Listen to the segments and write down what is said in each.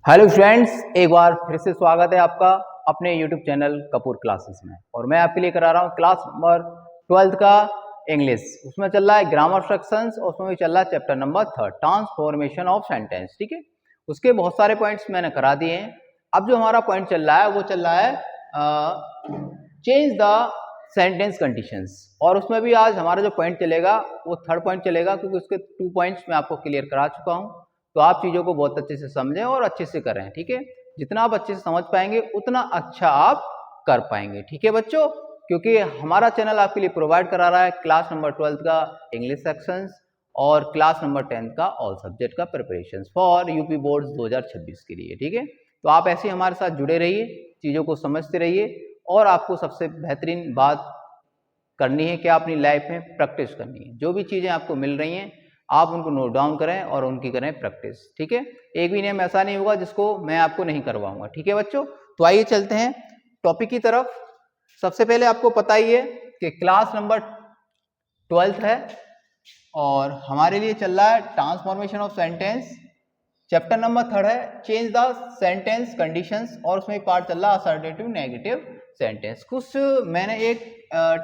Hello friends, एक बार फिर से स्वागत है आपका अपने यूट्यूब चैनल कपूर क्लासेस में। और मैं आपके लिए करा रहा हूँ क्लास नंबर 12 का इंग्लिश। उसमें चल रहा है ग्रामर सेक्शंस और उसमें भी चल रहा है chapter number 3 transformation of sentence. ठीक है, उसके बहुत सारे पॉइंट्स मैंने करा दिए हैं। अब जो हमारा पॉइंट चल रहा है वो चल रहा है चेंज द सेंटेंस कंडीशंस। और उसमें भी आज हमारा जो पॉइंट चलेगा वो थर्ड पॉइंट चलेगा, क्योंकि उसके 2 पॉइंट्स मैं आपको क्लियर करा चुका हूँ। तो आप चीज़ों को बहुत अच्छे से समझें और अच्छे से करें। ठीक है, जितना आप अच्छे से समझ पाएंगे उतना अच्छा आप कर पाएंगे। ठीक है बच्चों, क्योंकि हमारा चैनल आपके लिए प्रोवाइड करा रहा है क्लास नंबर 12 का इंग्लिश सेक्शंस और क्लास नंबर 10 का ऑल सब्जेक्ट का प्रिपरेशन फॉर यूपी बोर्ड्स 2026 के लिए। ठीक है, तो आप ऐसे हमारे साथ जुड़े रहिए, चीज़ों को समझते रहिए और आपको सबसे बेहतरीन बात करनी है क्या, अपनी लाइफ में प्रैक्टिस करनी है। जो भी चीज़ें आपको मिल रही हैं आप उनको नोट डाउन करें और उनकी करें प्रैक्टिस। ठीक है, एक भी नेम ऐसा नहीं होगा जिसको मैं आपको नहीं करवाऊंगा। ठीक है बच्चों, तो आइए चलते हैं टॉपिक की तरफ। सबसे पहले आपको पता ही है कि क्लास नंबर 12 है और हमारे लिए चल रहा है transformation of sentence. Chapter number 3 है चेंज द सेंटेंस कंडीशंस और उसमें पार्ट चल रहा है असर्टिव नेगेटिव सेंटेंस। कुछ मैंने एक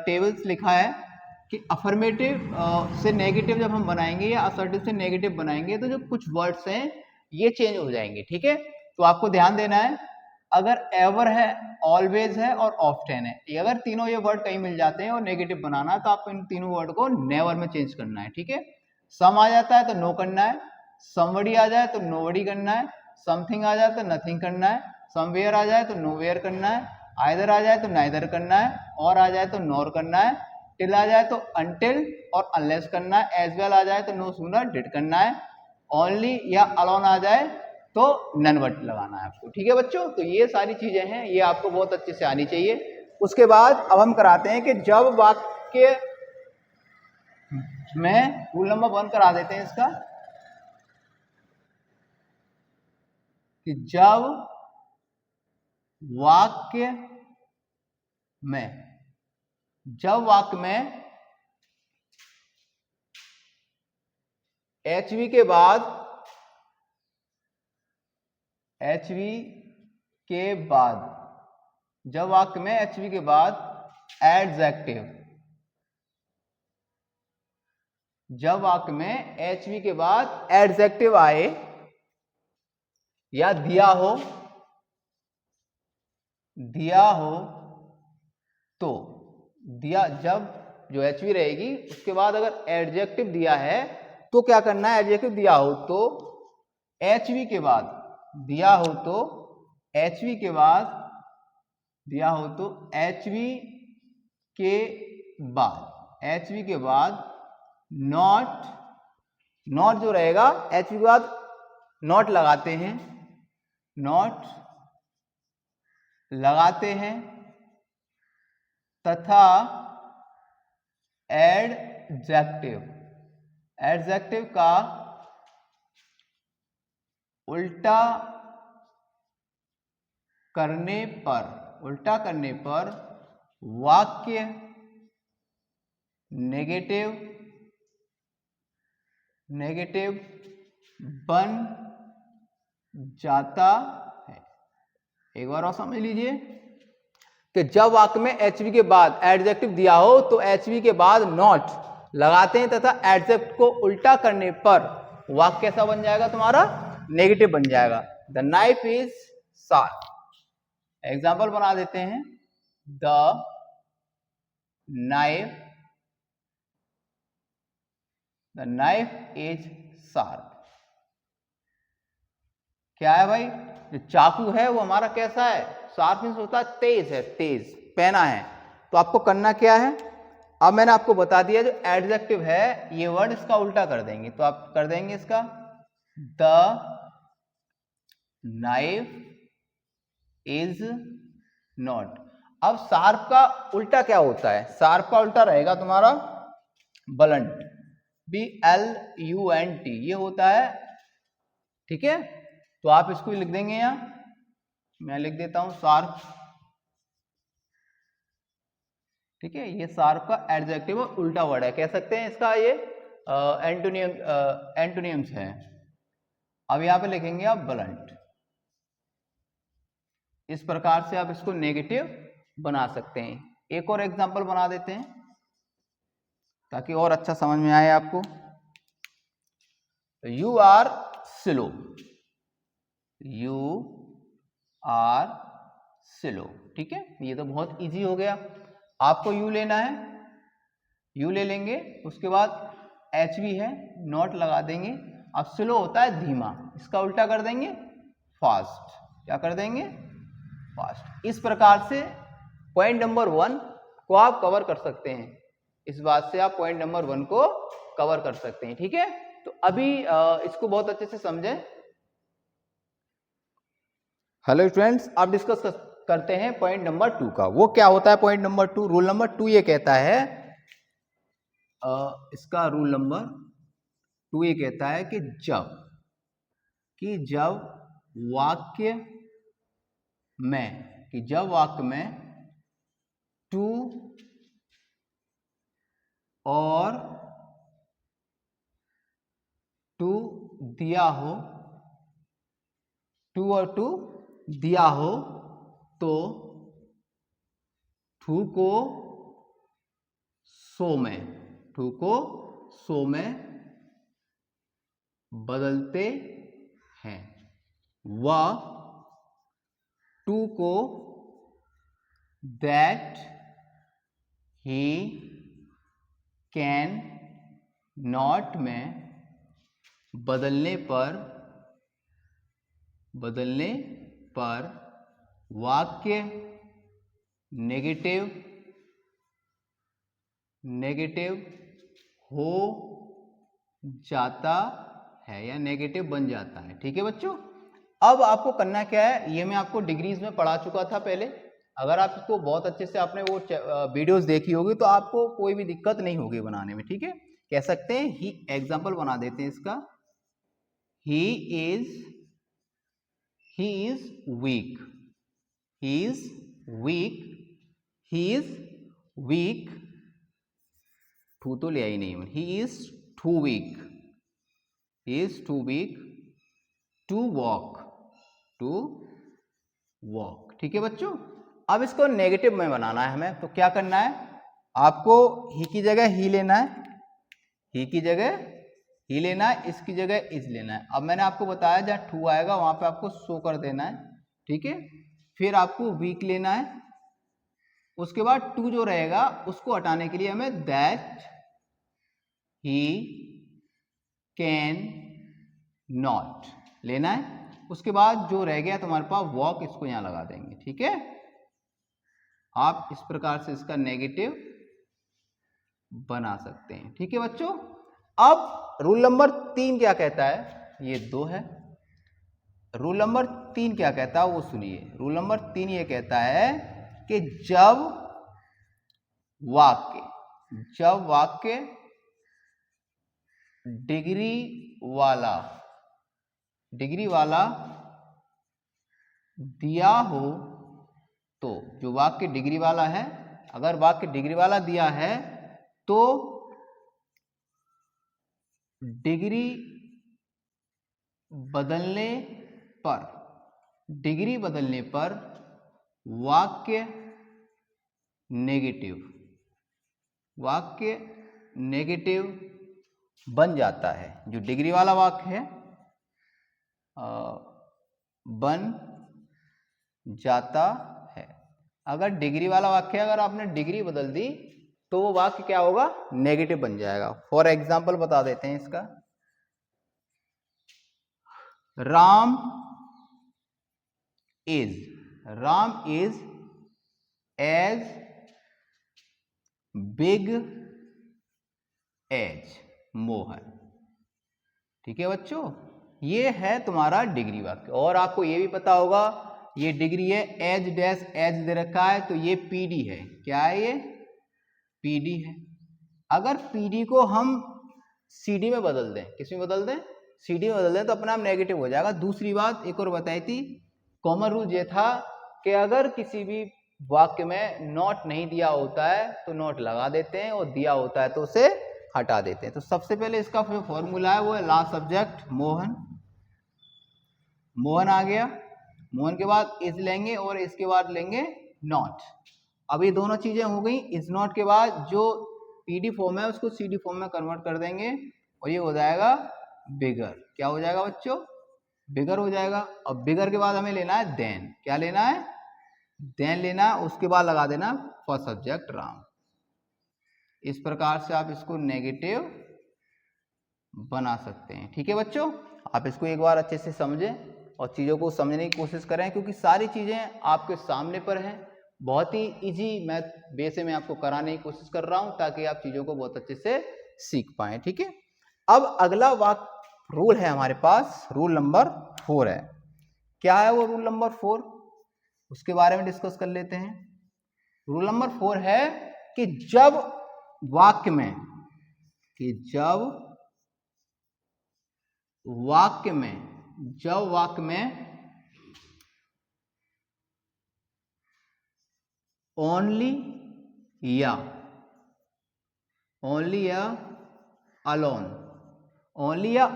टेबल्स लिखा है कि अफर्मेटिव से नेगेटिव जब हम बनाएंगे या असर्टिव से नेगेटिव बनाएंगे तो जो कुछ वर्ड्स हैं ये चेंज हो जाएंगे। ठीक है, तो आपको ध्यान देना है, अगर एवर है, ऑलवेज है और ऑफ्टन है, ये अगर तीनों ये वर्ड कहीं मिल जाते हैं और नेगेटिव बनाना है तो आपको इन तीनों वर्ड को नेवर में चेंज करना है। ठीक है, सम आ जाता है तो नो करना है, समबडी आ जाए तो नोबडी करना है, समथिंग आ जाए तो नथिंग करना है, समवेयर आ जाए तो नोवेयर करना है, आइदर आ जाए तो नाइदर करना है, और आ जाए तो नॉर करना है, टिल आ जाए तो अनटिल और अनलेस करना है, एज वेल आ जाए तो नो सूनर डिड करना है, ओनली या अलोन आ जाए तो नन बट लगाना है आपको। ठीक है बच्चों, तो ये सारी चीजें हैं, ये आपको बहुत अच्छे से आनी चाहिए। उसके बाद अब हम कराते हैं कि जब वाक्य में रूल नंबर 1 करा देते हैं इसका, कि जब वाक्य में एचवी के बाद जब वाक्य में एचवी के बाद एडजेक्टिव, जब वाक्य में एचवी के बाद एडजेक्टिव आए या दिया हो तो दिया, जब जो एचवी रहेगी उसके बाद अगर एडजेक्टिव दिया है तो क्या करना है, एडजेक्टिव दिया हो तो एचवी के बाद दिया हो तो एचवी के बाद नॉट जो रहेगा एचवी के बाद नॉट लगाते हैं तथा एडजेक्टिव का उल्टा करने पर वाक्य नेगेटिव बन जाता है। एक बार और समझ लीजिए कि जब वाक्य में एचवी के बाद एडजेक्टिव दिया हो तो एचवी के बाद नॉट लगाते हैं तथा एडजेक्ट को उल्टा करने पर वाक्य कैसा बन जाएगा, तुम्हारा नेगेटिव बन जाएगा। The knife is sharp. Example बना देते हैं, द नाइफ इज शार्प। क्या है भाई, जो चाकू है वो हमारा कैसा है, शार्प मीन्स होता है तेज है, तेज पेना है। तो आपको करना क्या है, अब मैंने आपको बता दिया जो एडजेक्टिव है ये वर्ड इसका उल्टा कर देंगे। तो आप कर देंगे इसका द नाइफ इज नॉट। अब शार्प का उल्टा क्या होता है, शार्प का उल्टा रहेगा तुम्हारा ब्लंट, BLUNT ये होता है। ठीक है, तो आप इसको लिख देंगे, यहां मैं लिख देता हूं शार्प। ठीक है, ये शार्प का एडजेक्टिव और उल्टा वर्ड है, कह सकते हैं इसका ये एंटोनियम्स है। अब यहां पे लिखेंगे आप ब्लंट। इस प्रकार से आप इसको नेगेटिव बना सकते हैं। एक और एग्जांपल बना देते हैं ताकि और अच्छा समझ में आए आपको। You are slow, you are slow, ठीक है, ये तो बहुत इजी हो गया। आपको यू लेना है, यू ले लेंगे, उसके बाद एच भी है, नॉट लगा देंगे। अब स्लो होता है धीमा, इसका उल्टा कर देंगे फास्ट। क्या कर देंगे? फास्ट। इस प्रकार से पॉइंट नंबर 1 को आप कवर कर सकते हैं। इस बात से आप पॉइंट नंबर 1 को कवर कर सकते हैं, ठीक है। तो अभी इसको बहुत अच्छे से समझें। हेलो स्टूडेंट्स, आप डिस्कस करते हैं पॉइंट नंबर 2 का। वो क्या होता है पॉइंट नंबर 2? रूल नंबर 2 ये कहता है, इसका रूल नंबर 2 ये कहता है कि जब वाक्य में टू और टू दिया हो, तो टू को सो में बदलते हैं, व टू को दैट ही कैन नॉट में बदलने पर वाक्य नेगेटिव हो जाता है या नेगेटिव बन जाता है, ठीक है बच्चों। अब आपको करना क्या है, ये मैं आपको डिग्रीज में पढ़ा चुका था पहले। अगर आप इसको बहुत अच्छे से आपने वो वीडियोस देखी होगी तो आपको कोई भी दिक्कत नहीं होगी बनाने में, ठीक है। कह सकते हैं ही, एग्जांपल बना देते हैं इसका। ही इज वीक, टू तो ले आई नहीं, he is too weak to walk, ठीक है बच्चों। अब इसको नेगेटिव में बनाना है हमें, तो क्या करना है, आपको ही की जगह ही लेना है, इसकी जगह इज लेना है। अब मैंने आपको बताया जहाँ टू आएगा वहां पे आपको शो कर देना है, ठीक है। फिर आपको वीक लेना है, उसके बाद टू जो रहेगा उसको हटाने के लिए हमें दैट ही कैन नॉट लेना है। उसके बाद जो रह गया तुम्हारे पास वॉक, इसको यहां लगा देंगे, ठीक है। आप इस प्रकार से इसका नेगेटिव बना सकते हैं, ठीक है बच्चों। अब रूल नंबर 3 क्या कहता है, ये 2 है। रूल नंबर 3 क्या कहता है वो सुनिए। रूल नंबर 3 ये कहता है कि जब वाक्य डिग्री वाला दिया हो, तो जो वाक्य डिग्री वाला है, अगर वाक्य डिग्री वाला दिया है तो डिग्री बदलने पर वाक्य नेगेटिव बन जाता है। जो डिग्री वाला वाक्य है बन जाता है। अगर डिग्री वाला वाक्य अगर आपने डिग्री बदल दी तो वो वाक्य क्या होगा, नेगेटिव बन जाएगा। फॉर एग्जाम्पल बता देते हैं इसका। Ram is as big as Mohan, ठीक है बच्चों। ये है तुम्हारा डिग्री वाक्य। और आपको ये भी पता होगा ये डिग्री है, एज डैश एज दे रखा है तो ये पीडी है। क्या है ये? पीडी है। अगर पीडी को हम सीडी में बदल दें, किस में बदल दें? सीडी में बदल दें तो अपना आप नेगेटिव हो जाएगा। दूसरी बात एक और बताई थी, कॉमन रूल ये था कि अगर किसी भी वाक्य में नॉट नहीं दिया होता है तो नॉट लगा देते हैं, और दिया होता है तो उसे हटा देते हैं। तो सबसे पहले इसका जो फॉर्मूला है वो है लास्ट सब्जेक्ट मोहन आ गया। मोहन के बाद इज लेंगे और इसके बाद लेंगे नॉट। अब ये दोनों चीजें हो गई। इज नॉट के बाद जो पीडी फॉर्म है उसको सीडी फॉर्म में कन्वर्ट कर देंगे और ये हो जाएगा बिगर। क्या हो जाएगा बच्चों? बिगर हो जाएगा। अब बिगर के बाद हमें लेना है देन। क्या लेना है? देन लेना है। उसके बाद लगा देना फर्स्ट सब्जेक्ट राम। इस प्रकार से आप इसको नेगेटिव बना सकते हैं। ठीक है बच्चों, आप इसको एक बार अच्छे से समझें और चीज़ों को समझने की कोशिश करें, क्योंकि सारी चीज़ें आपके सामने पर हैं। बहुत ही इजी मैथ वे से मैं आपको कराने की कोशिश कर रहा हूं ताकि आप चीज़ों को बहुत अच्छे से सीख पाएं। ठीक है, अब अगला वाक्य रूल है हमारे पास, रूल नंबर 4 है। क्या है वो रूल नंबर 4? उसके बारे में डिस्कस कर लेते हैं। रूल नंबर 4 है कि जब वाक्य में ओनली या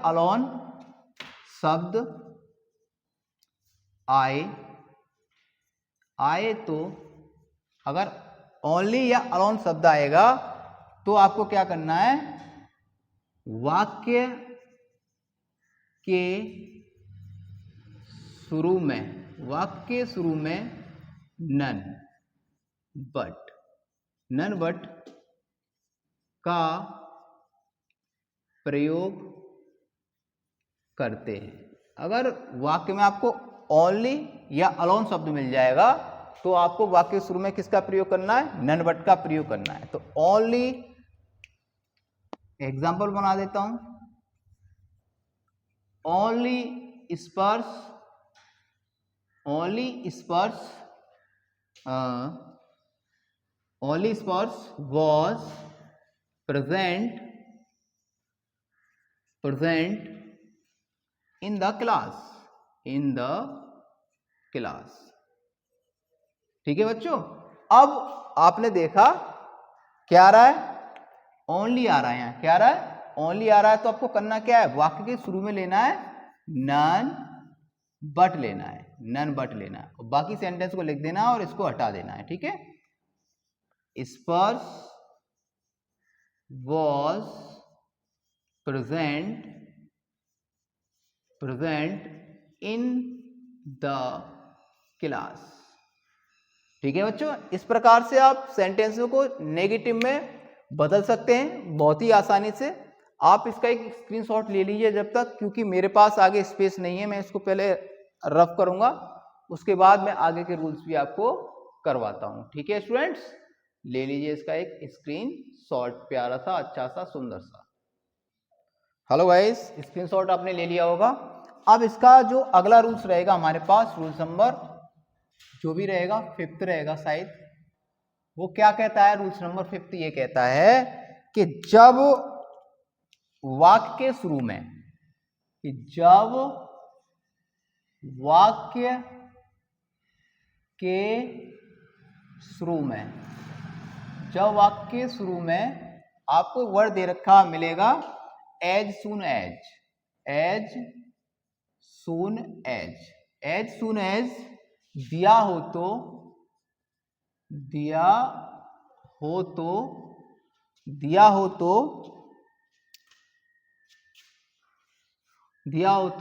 अलोन शब्द आए तो अगर ओनली या अलोन शब्द आएगा तो आपको क्या करना है? वाक्य के शुरू में नन बट का प्रयोग करते हैं। अगर वाक्य में आपको ओनली या अलोन शब्द मिल जाएगा तो आपको वाक्य शुरू में किसका प्रयोग करना है? नन बट का प्रयोग करना है। तो ओनली एग्जाम्पल बना देता हूं। ओनली स्पर्श was present in the class। ठीक है बच्चों, अब आपने देखा क्या आ रहा है? ओनली आ रहा है। यहाँ क्या आ रहा है? ओनली आ रहा है। तो आपको करना क्या है? वाक्य के शुरू में लेना है नन बट लेना है और बाकी सेंटेंस को लिख देना और इसको हटा देना है। ठीक है, स्पर्श was present in the class। ठीक है बच्चों, इस प्रकार से आप सेंटेंसों को नेगेटिव में बदल सकते हैं बहुत ही आसानी से। आप इसका एक स्क्रीनशॉट ले लीजिए जब तक, क्योंकि मेरे पास आगे स्पेस नहीं है। मैं इसको पहले रफ करूंगा, उसके बाद मैं आगे के रूल्स भी आपको करवाता हूं। ठीक है स्टूडेंट्स, ले लीजिए इसका एक स्क्रीनशॉट, प्यारा सा, अच्छा सा, सुंदर सा। हेलो गाइस, स्क्रीनशॉट आपने ले लिया होगा। अब इसका जो अगला रूल्स रहेगा हमारे पास, रूल्स नंबर जो भी रहेगा 5th रहेगा शायद, वो क्या कहता है? रूल्स नंबर 5 ये कहता है कि जब वाक्य के शुरू में आपको वर्ड दे रखा मिलेगा एज सून एज दिया हो तो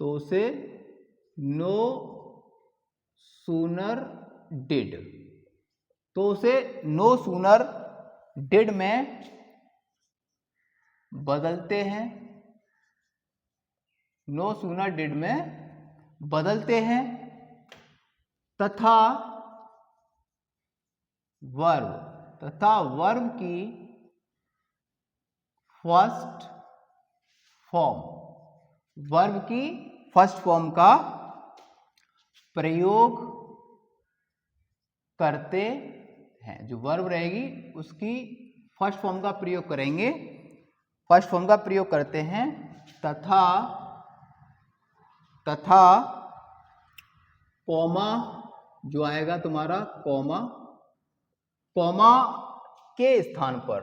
उसे नो सूनर डिड में बदलते हैं तथा वर्ब की फर्स्ट फॉर्म का प्रयोग करते हैं। जो वर्ब रहेगी उसकी फर्स्ट फॉर्म का प्रयोग करते हैं तथा कॉमा जो आएगा तुम्हारा कॉमा के स्थान पर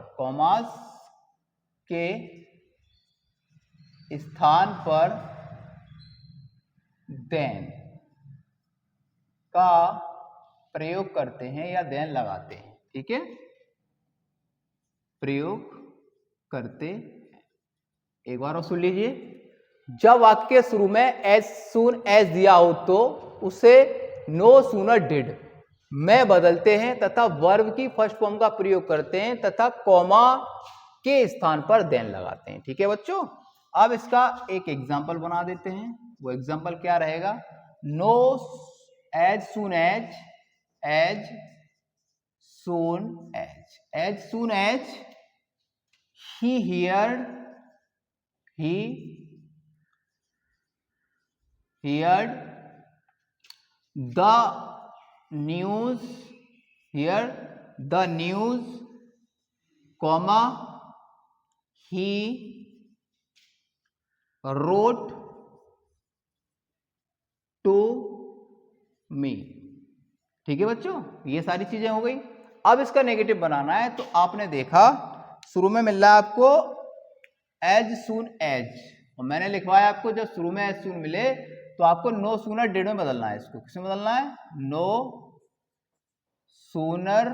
स्थान पर देन का प्रयोग करते हैं या देन लगाते हैं। ठीक है, प्रयोग करते हैं। एक बार और सुन लीजिए, जब वाक्य के शुरू में एज सून एज दिया हो तो उसे नो सूनर डिड में बदलते हैं तथा वर्ब की फर्स्ट फॉर्म का प्रयोग करते हैं तथा कॉमा के स्थान पर देन लगाते हैं। ठीक है बच्चों, अब इसका एक एग्जाम्पल बना देते हैं। वो एग्जाम्पल क्या रहेगा? No as soon as, as soon as, as soon as he heard the news, comma he wrote to me। ठीक है बच्चों, ये सारी चीजें हो गई। अब इसका नेगेटिव बनाना है तो आपने देखा शुरू में मिल रहा है आपको एज सून एज, और मैंने लिखवाया आपको जब शुरू में एज सून मिले तो आपको नो सूनर डिड में बदलना है। इसको किसमें बदलना है? नो सूनर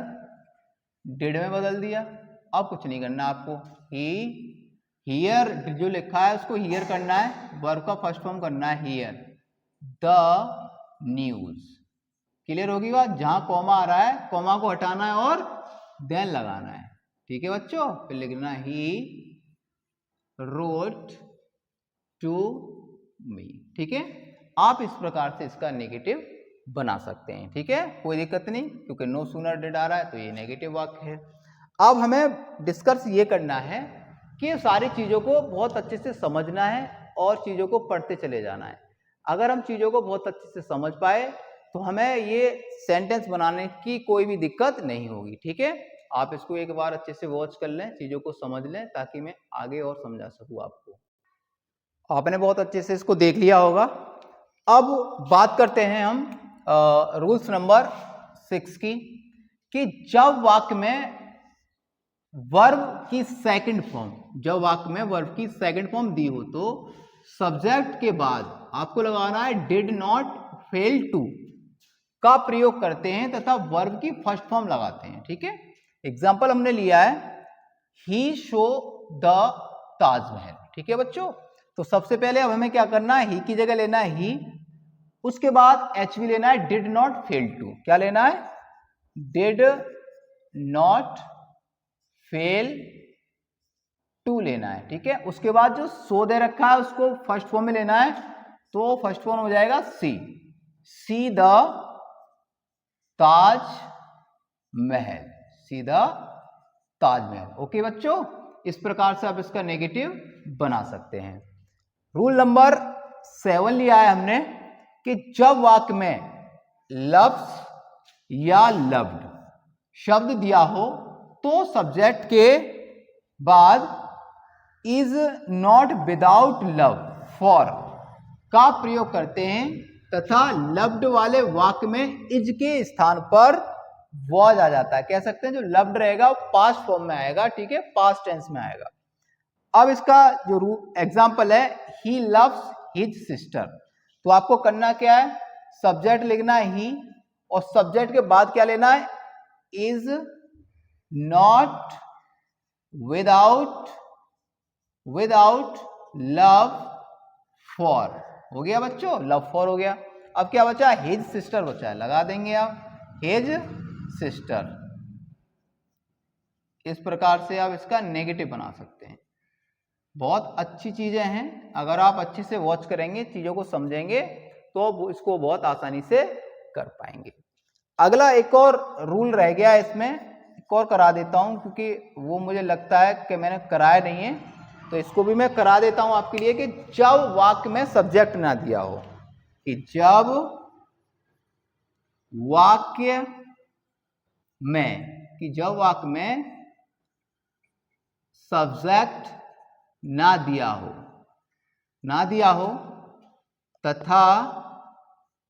डिड में बदल दिया। अब कुछ नहीं करना आपको, ही हियर जो लिखा है उसको हियर करना है, वर्ब का फर्स्ट फॉर्म करना है हियर द न्यूज। क्लियर होगी बात? जहां कॉमा आ रहा है कॉमा को हटाना है और देन लगाना है। ठीक है बच्चों, फिर लिखना ही रोट टू मी। ठीक है, आप इस प्रकार से इसका नेगेटिव बना सकते हैं। ठीक है, कोई दिक्कत नहीं, क्योंकि नो सूनर डिड आ रहा है तो ये नेगेटिव वाक्य है। अब हमें डिस्कस ये करना है कि सारी चीज़ों को बहुत अच्छे से समझना है और चीज़ों को पढ़ते चले जाना है। अगर हम चीज़ों को बहुत अच्छे से समझ पाए तो हमें ये सेंटेंस बनाने की कोई भी दिक्कत नहीं होगी। ठीक है, आप इसको एक बार अच्छे से वॉच कर लें, चीज़ों को समझ लें, ताकि मैं आगे और समझा सकूं आपको। आपने बहुत अच्छे से इसको देख लिया होगा। अब बात करते हैं हम रूल्स नंबर 6 की, कि जब वाक्य में वर्ब की सेकंड फॉर्म, जब वाक्य में वर्ब की सेकंड फॉर्म दी हो तो सब्जेक्ट के बाद आपको लगाना है डिड नॉट फेल टू का प्रयोग करते हैं तथा वर्ब की फर्स्ट फॉर्म लगाते हैं। ठीक है, एग्जाम्पल हमने लिया है ही शो द ताजमहल। ठीक है बच्चों, तो सबसे पहले अब हमें क्या करना है? ही की जगह लेना है ही, उसके बाद एच भी लेना है, डिड नॉट फेल टू। क्या लेना है? डिड नॉट फेल टू लेना है। ठीक है, उसके बाद जो सो दे रखा है उसको फर्स्ट फॉर्म में लेना है, तो फर्स्ट फॉर्म हो जाएगा सी, सी द ताज महल, सीधा ताजमहल। ओके बच्चों, इस प्रकार से आप इसका नेगेटिव बना सकते हैं। रूल नंबर 7 लिया है हमने कि जब वाक्य में लव्स या लव्ड शब्द दिया हो तो सब्जेक्ट के बाद is not without love for का प्रयोग करते हैं तथा लव्ड वाले वाक्य में इज के स्थान पर वॉज आ जाता है। कह सकते हैं जो लव्ड रहेगा वो पास्ट फॉर्म में आएगा। ठीक है, पास्ट टेंस में आएगा। अब इसका जो एग्जाम्पल है, ही लव्स हिज सिस्टर, तो आपको करना क्या है? सब्जेक्ट लिखना है ही, और सब्जेक्ट के बाद क्या लेना है? Is not without love for. हो गया बच्चों, लव फॉर हो गया। अब क्या बचा? हिज सिस्टर बचा है, लगा देंगे आप हिज सिस्टर। इस प्रकार से आप इसका नेगेटिव बना सकते हैं। बहुत अच्छी चीजें हैं, अगर आप अच्छे से वॉच करेंगे, चीजों को समझेंगे तो इसको बहुत आसानी से कर पाएंगे। अगला एक और रूल रह गया है, इसमें एक और करा देता हूं, क्योंकि वो मुझे लगता है कि मैंने कराया नहीं है, तो इसको भी मैं करा देता हूं आपके लिए, कि जब वाक्य में सब्जेक्ट ना दिया हो, कि जब वाक्य में सब्जेक्ट ना दिया हो तथा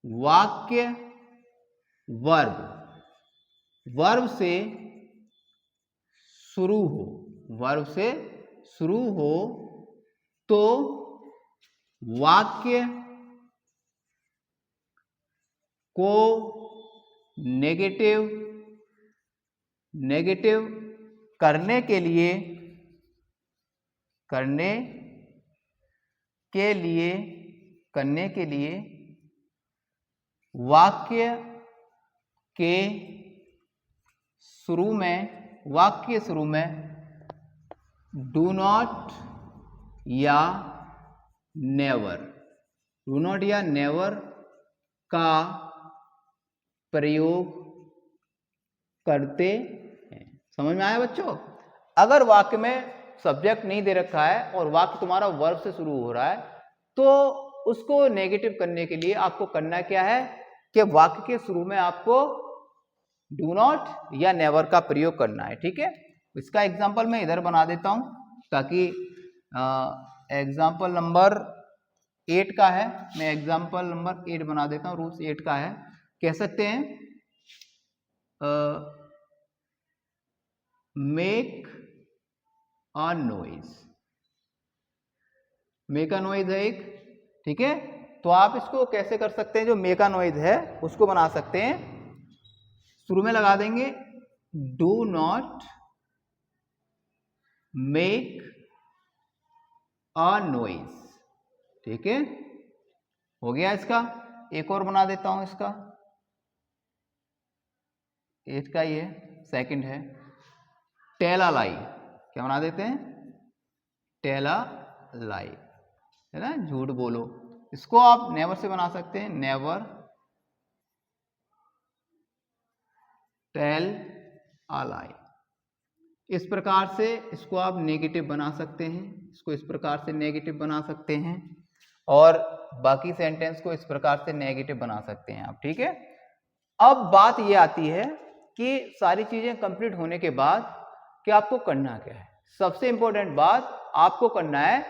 वाक्य वर्ब से शुरू हो तो वाक्य को नेगेटिव करने के लिए वाक्य के शुरू में डू नॉट या नेवर का प्रयोग करते हैं। समझ में आया बच्चों? अगर वाक्य में सब्जेक्ट नहीं दे रखा है और वाक्य तुम्हारा वर्ब से शुरू हो रहा है तो उसको नेगेटिव करने के लिए आपको करना क्या है कि वाक्य के शुरू में आपको डू नॉट या नेवर का प्रयोग करना है। ठीक है, इसका एग्जांपल मैं इधर बना देता हूं ताकि एग्जांपल नंबर 8 का है, मैं एग्जांपल नंबर 8 बना देता हूं। रूल्स 8 का है, कह सकते हैं मेक अ नॉइज है एक। ठीक है, तो आप इसको कैसे कर सकते हैं? जो मेक अ नॉइज है उसको बना सकते हैं, शुरू में लगा देंगे do not make a noise. ठीक है, हो गया इसका। एक और बना देता हूं इसका, 8 का ये सेकंड है, टेल अ लाई। क्या बना देते हैं? टेल अ लाई, है ना, झूठ बोलो। इसको आप नेवर से बना सकते हैं, नेवर टेल अ लाई। इस प्रकार से इसको आप नेगेटिव बना सकते हैं, इसको इस प्रकार से नेगेटिव बना सकते हैं और बाकी सेंटेंस को इस प्रकार से नेगेटिव बना सकते हैं आप। ठीक है, अब बात ये आती है कि सारी चीजें कंप्लीट होने के बाद कि आपको करना क्या है। सबसे इंपॉर्टेंट बात, आपको करना है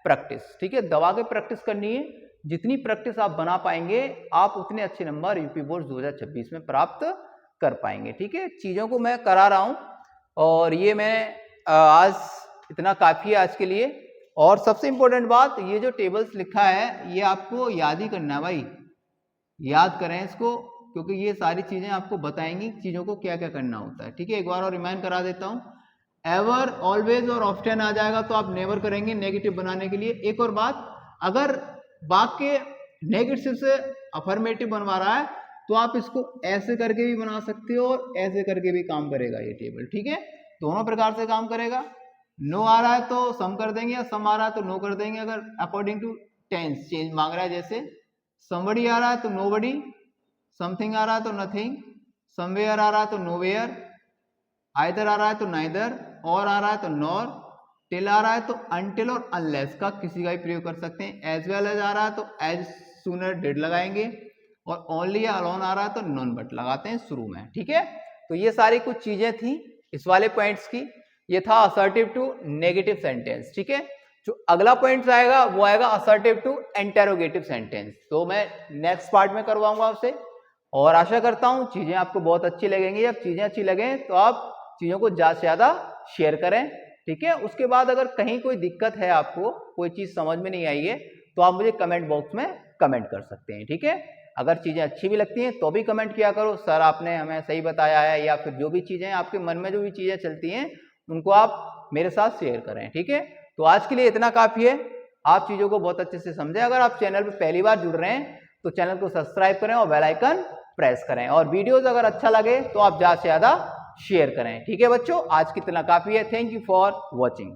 प्रैक्टिस। ठीक है, दबा के प्रैक्टिस करनी है। जितनी प्रैक्टिस आप बना पाएंगे आप उतने अच्छे नंबर यूपी बोर्ड 2026 में प्राप्त कर पाएंगे। ठीक है, चीजों को मैं करा रहा हूं और ये मैं आज इतना काफी है आज के लिए। और सबसे इंपॉर्टेंट बात, ये जो टेबल्स लिखा है ये आपको याद ही करना है भाई, याद करें इसको, क्योंकि ये सारी चीजें आपको बताएंगी चीजों को क्या क्या करना होता है। ठीक है, एक बार और रिमाइंड करा देता हूं। एवर, ऑलवेज और ऑफ्टन आ जाएगा तो आप नेवर करेंगे नेगेटिव बनाने के लिए। एक और बात, अगर वाक्य नेगेटिव से अफर्मेटिव बनवा रहा है तो आप इसको ऐसे करके भी बना सकते हो और ऐसे करके भी काम करेगा ये टेबल। ठीक है, दोनों प्रकार से काम करेगा। नो आ रहा है तो सम कर देंगे, या सम आ रहा है तो नो कर देंगे, अगर अकॉर्डिंग टू टेंस चेंज मांग रहा है। जैसे समबडी आ रहा है तो नोबडी, समथिंग आ रहा है तो नथिंग, समवेयर आ रहा है तो नोवेयर, आइदर आ रहा है तो नाइदर, और आ रहा है तो नॉर, टिल आ रहा है तो अनटिल और अनलेस का किसी का भी प्रयोग कर सकते हैं। एज वेल एज आ रहा है तो एज सूनर डिड लगाएंगे, और ओनली या अलोन आ रहा है तो नॉन बट लगाते हैं शुरू में। ठीक है, तो ये सारी कुछ चीजें थी इस वाले पॉइंट्स की। ये था असर्टिव टू नेगेटिव सेंटेंस। ठीक है, जो अगला पॉइंट आएगा वो आएगा असर्टिव टू इंटेरोगेटिव सेंटेंस, तो मैं नेक्स्ट पार्ट में करवाऊंगा आपसे। और आशा करता हूं चीजें आपको बहुत अच्छी लगेंगी। जब चीजें अच्छी लगे तो आप चीजों को ज्यादा से ज्यादा शेयर करें। ठीक है, उसके बाद अगर कहीं कोई दिक्कत है, आपको कोई चीज समझ में नहीं आई है तो आप मुझे कमेंट बॉक्स में कमेंट कर सकते हैं। ठीक है, अगर चीजें अच्छी भी लगती हैं तो भी कमेंट किया करो, सर आपने हमें सही बताया है, या फिर जो भी चीजें आपके मन में जो भी चीजें चलती हैं उनको आप मेरे साथ शेयर करें। ठीक है, तो आज के लिए इतना काफी है। आप चीजों को बहुत अच्छे से समझें। अगर आप चैनल पर पहली बार जुड़ रहे हैं तो चैनल को सब्सक्राइब करें और बेल आइकन प्रेस करें, और वीडियोस अगर अच्छा लगे तो आप ज्यादा से ज्यादा शेयर करें। ठीक है बच्चों, आज की इतना काफी है। Thank you for watching.